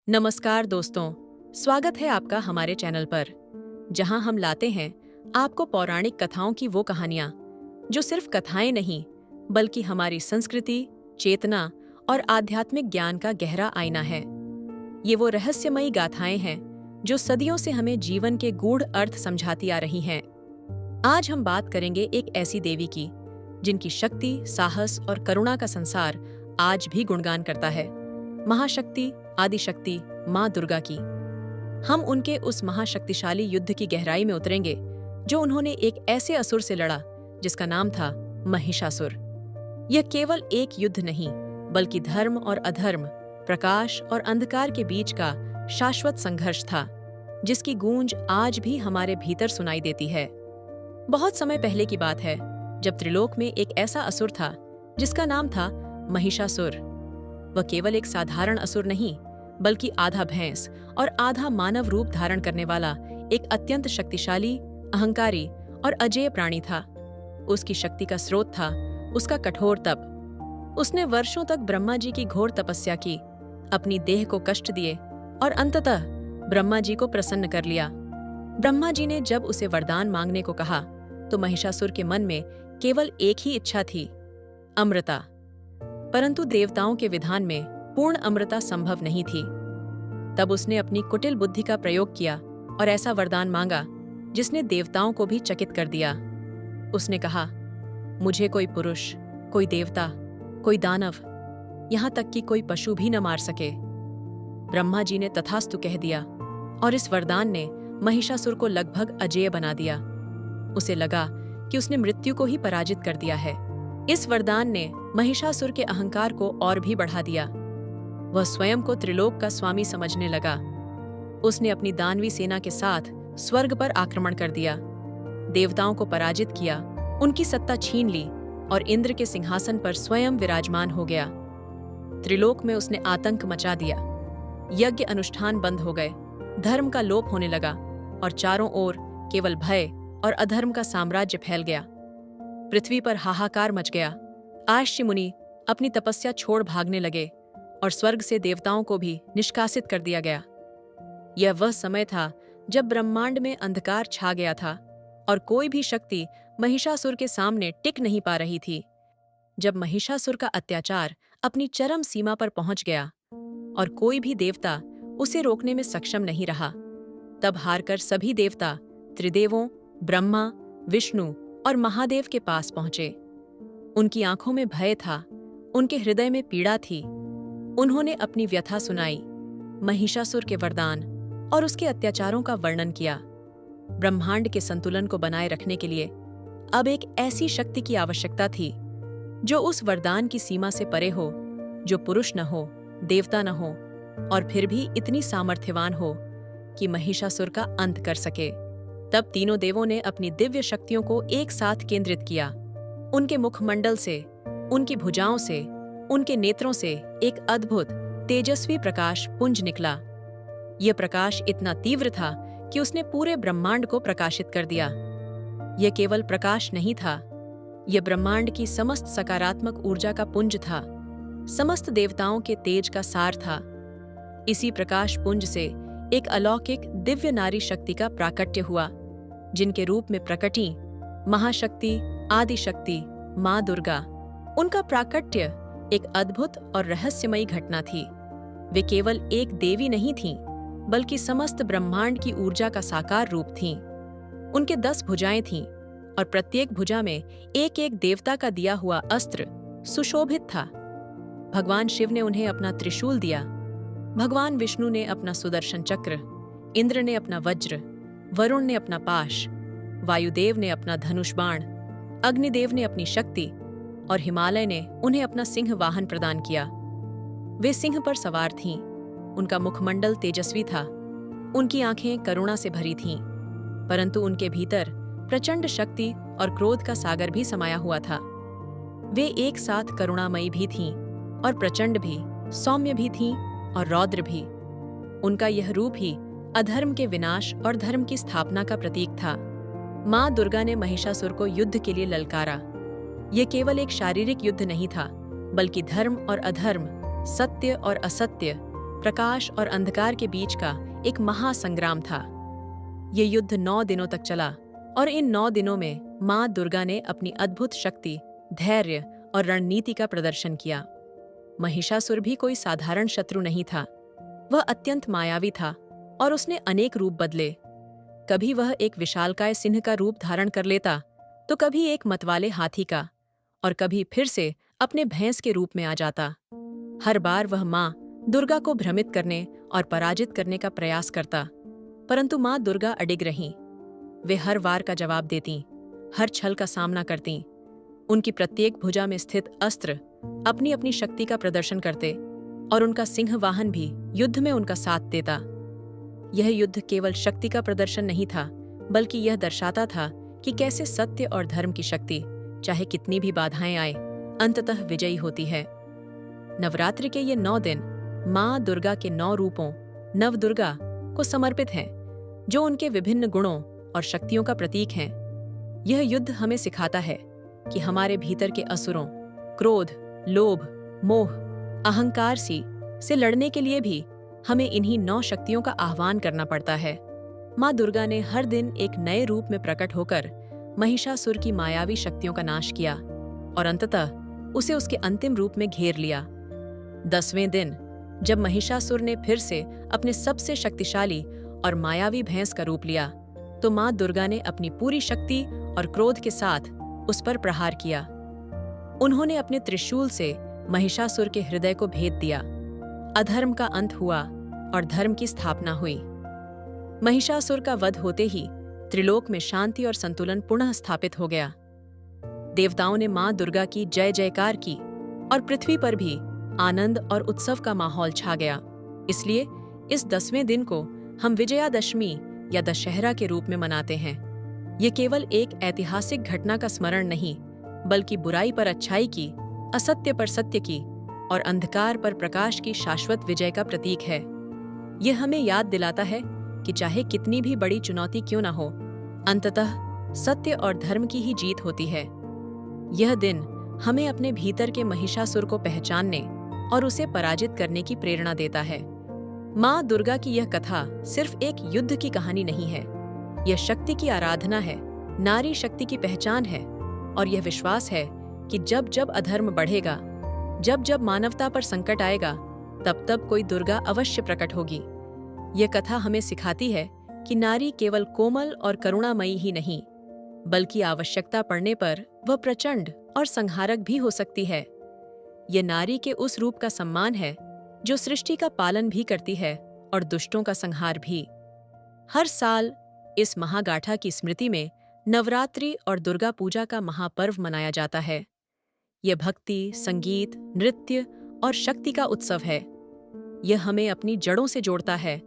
नमस्कार दोस्तों, स्वागत है आपका हमारे चैनल पर, जहां हम लाते हैं आपको पौराणिक कथाओं की वो कहानियां जो सिर्फ कथाएं नहीं, बल्कि हमारी संस्कृति, चेतना और आध्यात्मिक ज्ञान का गहरा आईना है। ये वो रहस्यमयी गाथाएं हैं जो सदियों से हमें जीवन के गूढ़ अर्थ समझाती आ रही हैं। आज हम बात करेंगे एक ऐसी देवी की जिनकी शक्ति, साहस और करुणा का संसार आज भी गुणगान करता है। महाशक्ति, आदिशक्ति, माँ दुर्गा की। हम उनके उस महाशक्तिशाली युद्ध की गहराई में उतरेंगे जो उन्होंने एक ऐसे असुर से लड़ा जिसका नाम था महिषासुर। यह केवल एक युद्ध नहीं, बल्कि धर्म और अधर्म, प्रकाश और अंधकार के बीच का शाश्वत संघर्ष था, जिसकी गूंज आज भी हमारे भीतर सुनाई देती है। बहुत समय पहले की बात है, जब त्रिलोक में एक ऐसा असुर था जिसका नाम था महिषासुर। वह केवल एक साधारण असुर नहीं, बल्कि आधा भैंस और आधा मानव रूप धारण करने वाला एक अत्यंत शक्तिशाली, अहंकारी और अजेय प्राणी था। उसकी शक्ति का स्रोत था उसका कठोर तप। उसने वर्षों तक ब्रह्मा जी की घोर तपस्या की, अपनी देह को कष्ट दिए और अंततः ब्रह्मा जी को प्रसन्न कर लिया। ब्रह्मा जी ने जब उसे वरदान मांगने को कहा, तो महिषासुर के मन में केवल एक ही इच्छा थी, अमृता। परंतु देवताओं के विधान में पूर्ण अमृता संभव नहीं थी। तब उसने अपनी कुटिल बुद्धि का प्रयोग किया और ऐसा वरदान मांगा जिसने देवताओं को भी चकित कर दिया। उसने कहा, मुझे कोई पुरुष, कोई देवता, कोई दानव, यहाँ तक कि कोई पशु भी न मार सके। ब्रह्मा जी ने तथास्तु कह दिया और इस वरदान ने महिषासुर को लगभग अजेय बना दिया। उसे लगा कि उसने मृत्यु को ही पराजित कर दिया है। इस वरदान ने महिषासुर के अहंकार को और भी बढ़ा दिया। वह स्वयं को त्रिलोक का स्वामी समझने लगा। उसने अपनी दानवी सेना के साथ स्वर्ग पर आक्रमण कर दिया, देवताओं को पराजित किया, उनकी सत्ता छीन ली और इंद्र के सिंहासन पर स्वयं विराजमान हो गया। त्रिलोक में उसने आतंक मचा दिया। यज्ञ अनुष्ठान बंद हो गए, धर्म का लोप होने लगा और चारों ओर केवल भय और अधर्म का साम्राज्य फैल गया। पृथ्वी पर हाहाकार मच गया। आश्य मुनि अपनी तपस्या छोड़ भागने लगे और स्वर्ग से देवताओं को भी निष्कासित कर दिया गया। यह वह समय था जब ब्रह्मांड में अंधकार छा गया था और कोई भी शक्ति महिषासुर के सामने टिक नहीं पा रही थी। जब महिषासुर का अत्याचार अपनी चरम सीमा पर पहुंच गया और कोई भी देवता उसे रोकने में सक्षम नहीं रहा, तब हारकर सभी देवता त्रिदेवों, ब्रह्मा, विष्णु और महादेव के पास पहुंचे। उनकी आंखों में भय था, उनके हृदय में पीड़ा थी। उन्होंने अपनी व्यथा सुनाई, महिषासुर के वरदान और उसके अत्याचारों का वर्णन किया। ब्रह्मांड के संतुलन को बनाए रखने के लिए अब एक ऐसी शक्ति की आवश्यकता थी जो उस वरदान की सीमा से परे हो, जो पुरुष न हो, देवता न हो और फिर भी इतनी सामर्थ्यवान हो कि महिषासुर का अंत कर सके। तब तीनों देवों ने अपनी दिव्य शक्तियों को एक साथ केंद्रित किया। उनके मुखमंडल से, उनकी भुजाओं से, उनके नेत्रों से एक अद्भुत तेजस्वी प्रकाश पुंज निकला। यह प्रकाश इतना तीव्र था कि उसने पूरे ब्रह्मांड को प्रकाशित कर दिया। यह केवल प्रकाश नहीं था, यह ब्रह्मांड की समस्त सकारात्मक ऊर्जा का पुंज था, समस्त देवताओं के तेज का सार था। इसी प्रकाश पुंज से एक अलौकिक दिव्य नारी शक्ति का प्राकट्य हुआ, जिनके रूप में प्रकटी महाशक्ति, आदिशक्ति, माँ दुर्गा। उनका प्राकट्य एक अद्भुत और रहस्यमयी घटना थी। वे केवल एक देवी नहीं थीं, बल्कि समस्त ब्रह्मांड की ऊर्जा का साकार रूप थीं। उनके 10 भुजाएं थीं और प्रत्येक भुजा में एक एक देवता का दिया हुआ अस्त्र सुशोभित था। भगवान शिव ने उन्हें अपना त्रिशूल दिया, भगवान विष्णु ने अपना सुदर्शन चक्र, इंद्र ने अपना वज्र, वरुण ने अपना पाश, वायुदेव ने अपना धनुष बाण, अग्निदेव ने अपनी शक्ति और हिमालय ने उन्हें अपना सिंह वाहन प्रदान किया। वे सिंह पर सवार थीं, उनका मुखमंडल तेजस्वी था, उनकी आंखें करुणा से भरी थीं, परंतु उनके भीतर प्रचंड शक्ति और क्रोध का सागर भी समाया हुआ था। वे एक साथ करुणामयी भी थीं और प्रचंड भी, सौम्य भी थीं और रौद्र भी। उनका यह रूप ही अधर्म के विनाश और धर्म की स्थापना का प्रतीक था। माँ दुर्गा ने महिषासुर को युद्ध के लिए ललकारा। यह केवल एक शारीरिक युद्ध नहीं था, बल्कि धर्म और अधर्म, सत्य और असत्य, प्रकाश और अंधकार के बीच का एक महासंग्राम था। ये युद्ध 9 दिनों तक चला और इन 9 दिनों में माँ दुर्गा ने अपनी अद्भुत शक्ति, धैर्य और रणनीति का प्रदर्शन किया। महिषासुर भी कोई साधारण शत्रु नहीं था। वह अत्यंत मायावी था और उसने अनेक रूप बदले। कभी वह एक विशालकाय सिंह का रूप धारण कर लेता, तो कभी एक मतवाले हाथी का, और कभी फिर से अपने भैंस के रूप में आ जाता। हर बार वह माँ दुर्गा को भ्रमित करने और पराजित करने का प्रयास करता, परंतु माँ दुर्गा अडिग रहीं। वे हर वार का जवाब देतीं, हर छल का सामना करतीं। उनकी प्रत्येक भुजा में स्थित अस्त्र अपनी अपनी शक्ति का प्रदर्शन करते और उनका सिंह वाहन भी युद्ध में उनका साथ देता। यह युद्ध केवल शक्ति का प्रदर्शन नहीं था, बल्कि यह दर्शाता था कि कैसे सत्य और धर्म की शक्ति, चाहे कितनी भी बाधाएं आए, अंततः विजयी होती है। नवरात्रि के ये 9 दिन माँ दुर्गा के 9 रूपों नवदुर्गा को समर्पित हैं, जो उनके विभिन्न गुणों और शक्तियों का प्रतीक हैं। यह युद्ध हमें सिखाता है कि हमारे भीतर के असुरों, क्रोध, लोभ, मोह, अहंकार से लड़ने के लिए भी हमें इन्हीं 9 शक्तियों का आह्वान करना पड़ता है। माँ दुर्गा ने हर दिन एक नए रूप में प्रकट होकर महिषासुर की मायावी शक्तियों का नाश किया और अंततः उसे उसके अंतिम रूप में घेर लिया। 10वें दिन जब महिषासुर ने फिर से अपने सबसे शक्तिशाली और मायावी भैंस का रूप लिया, तो माँ दुर्गा ने अपनी पूरी शक्ति और क्रोध के साथ उस पर प्रहार किया। उन्होंने अपने त्रिशूल से महिषासुर के हृदय को भेद दिया। अधर्म का अंत हुआ और धर्म की स्थापना हुई। महिषासुर का वध होते ही त्रिलोक में शांति और संतुलन पुनः स्थापित हो गया। देवताओं ने माँ दुर्गा की जय जयकार की और पृथ्वी पर भी आनंद और उत्सव का माहौल छा गया। इसलिए इस 10वें दिन को हम विजयादशमी या दशहरा के रूप में मनाते हैं। ये केवल एक ऐतिहासिक घटना का स्मरण नहीं, बल्कि बुराई पर अच्छाई की, असत्य पर सत्य की और अंधकार पर प्रकाश की शाश्वत विजय का प्रतीक है। यह हमें याद दिलाता है कि चाहे कितनी भी बड़ी चुनौती क्यों न हो, अंततः सत्य और धर्म की ही जीत होती है। यह दिन हमें अपने भीतर के महिषासुर को पहचानने और उसे पराजित करने की प्रेरणा देता है। माँ दुर्गा की यह कथा सिर्फ एक युद्ध की कहानी नहीं है। यह शक्ति की आराधना है, नारी शक्ति की पहचान है और यह विश्वास है कि जब जब अधर्म बढ़ेगा, जब जब मानवता पर संकट आएगा, तब तब कोई दुर्गा अवश्य प्रकट होगी। यह कथा हमें सिखाती है कि नारी केवल कोमल और करुणामयी ही नहीं, बल्कि आवश्यकता पड़ने पर वह प्रचंड और संहारक भी हो सकती है। यह नारी के उस रूप का सम्मान है जो सृष्टि का पालन भी करती है और दुष्टों का संहार भी। हर साल इस महागाथा की स्मृति में नवरात्रि और दुर्गा पूजा का महापर्व मनाया जाता है। यह भक्ति, संगीत, नृत्य और शक्ति का उत्सव है। यह हमें अपनी जड़ों से जोड़ता है,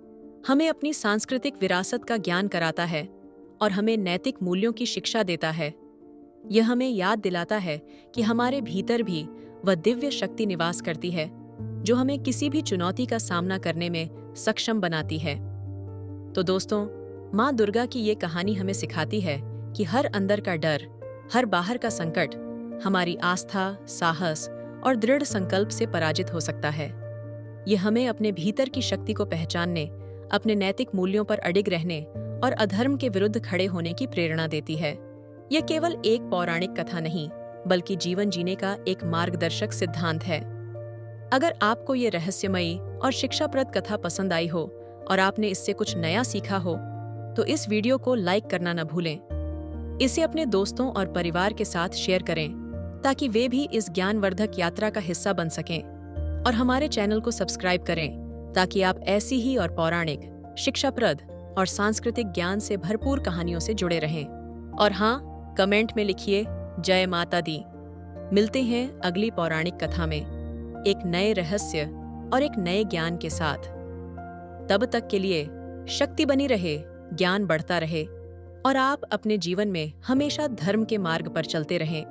हमें अपनी सांस्कृतिक विरासत का ज्ञान कराता है और हमें नैतिक मूल्यों की शिक्षा देता है। यह हमें याद दिलाता है कि हमारे भीतर भी वह दिव्य शक्ति निवास करती है जो हमें किसी भी चुनौती का सामना करने में सक्षम बनाती है। तो दोस्तों, माँ दुर्गा की ये कहानी हमें सिखाती है कि हर अंदर का डर, हर बाहर का संकट हमारी आस्था, साहस और दृढ़ संकल्प से पराजित हो सकता है। यह हमें अपने भीतर की शक्ति को पहचानने, अपने नैतिक मूल्यों पर अडिग रहने और अधर्म के विरुद्ध खड़े होने की प्रेरणा देती है। यह केवल एक पौराणिक कथा नहीं, बल्कि जीवन जीने का एक मार्गदर्शक सिद्धांत है। अगर आपको ये रहस्यमयी और शिक्षाप्रद कथा पसंद आई हो और आपने इससे कुछ नया सीखा हो, तो इस वीडियो को लाइक करना न भूलें। इसे अपने दोस्तों और परिवार के साथ शेयर करें ताकि वे भी इस ज्ञानवर्धक यात्रा का हिस्सा बन सकें, और हमारे चैनल को सब्सक्राइब करें ताकि आप ऐसी ही और पौराणिक, शिक्षाप्रद और सांस्कृतिक ज्ञान से भरपूर कहानियों से जुड़े रहें। और हाँ, कमेंट में लिखिए जय माता दी। मिलते हैं अगली पौराणिक कथा में एक नए रहस्य और एक नए ज्ञान के साथ। तब तक के लिए शक्ति बनी रहे, ज्ञान बढ़ता रहे और आप अपने जीवन में हमेशा धर्म के मार्ग पर चलते रहें।